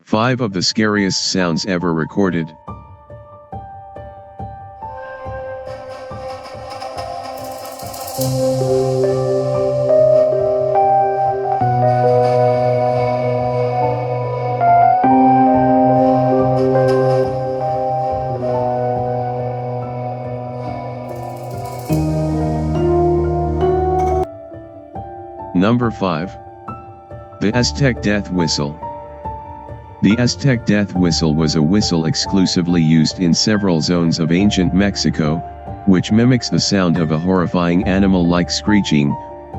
5 of the scariest sounds ever recorded. Number 5. The Aztec Death Whistle. The Aztec death whistle was a whistle exclusively used in several zones of ancient Mexico, which mimics the sound of a horrifying animal-like screeching,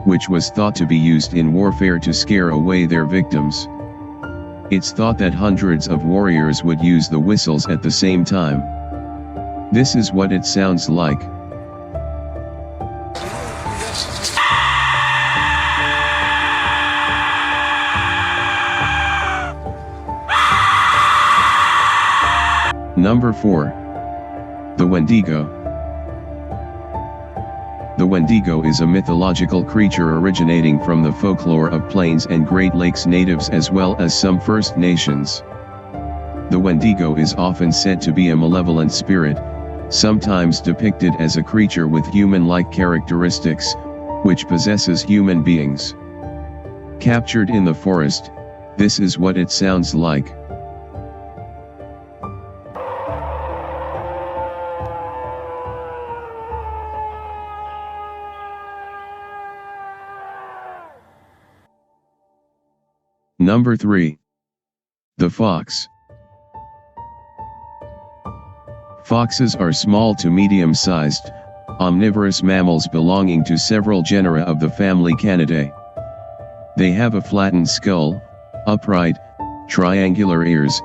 which was thought to be used in warfare to scare away their victims. It's thought that hundreds of warriors would use the whistles at the same time. This is what it sounds like. Number 4. The Wendigo. The Wendigo is a mythological creature originating from the folklore of Plains and Great Lakes natives as well as some First Nations. The Wendigo is often said to be a malevolent spirit, sometimes depicted as a creature with human-like characteristics, which possesses human beings. Captured in the forest, this is what it sounds like. Number 3. The Fox. Foxes are small to medium-sized, omnivorous mammals belonging to several genera of the family Canidae. They have a flattened skull, upright, triangular ears,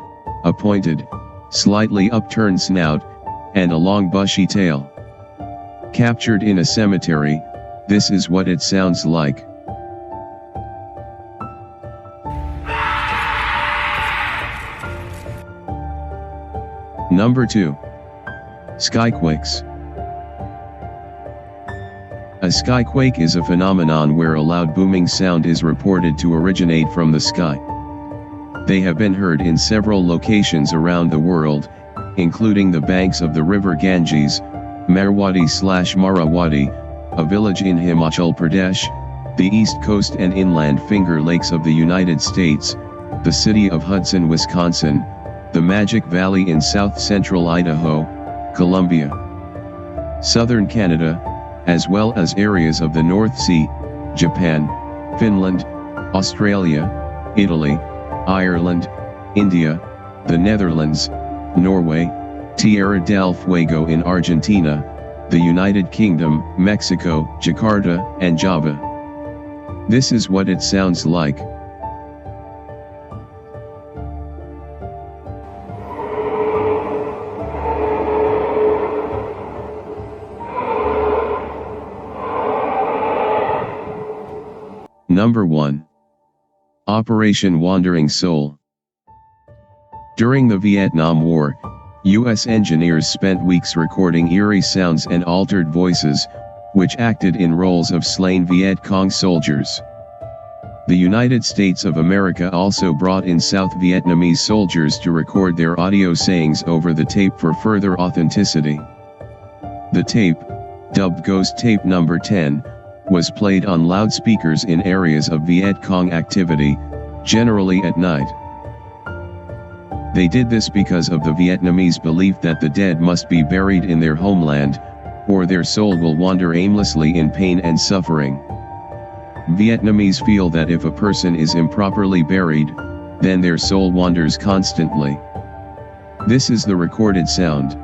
a pointed, slightly upturned snout, and a long bushy tail. Captured in a cemetery, this is what it sounds like. Number 2. Skyquakes. A skyquake is a phenomenon where a loud booming sound is reported to originate from the sky. They have been heard in several locations around the world, including the banks of the river Ganges, Marwadi/Marawadi, a village in Himachal Pradesh, the east coast and inland Finger Lakes of the United States, the city of Hudson, Wisconsin, the Magic Valley in south-central Idaho, Colombia, southern Canada, as well as areas of the North Sea, Japan, Finland, Australia, Italy, Ireland, India, the Netherlands, Norway, Tierra del Fuego in Argentina, the United Kingdom, Mexico, Jakarta, and Java. This is what it sounds like. Number 1. Operation Wandering Soul. During the Vietnam War, U.S. engineers spent weeks recording eerie sounds and altered voices, which acted in roles of slain Viet Cong soldiers. The United States of America also brought in South Vietnamese soldiers to record their audio sayings over the tape for further authenticity. The tape, dubbed Ghost Tape Number 10, was played on loudspeakers in areas of Viet Cong activity, generally at night. They did this because of the Vietnamese belief that the dead must be buried in their homeland, or their soul will wander aimlessly in pain and suffering. Vietnamese feel that if a person is improperly buried, then their soul wanders constantly. This is the recorded sound.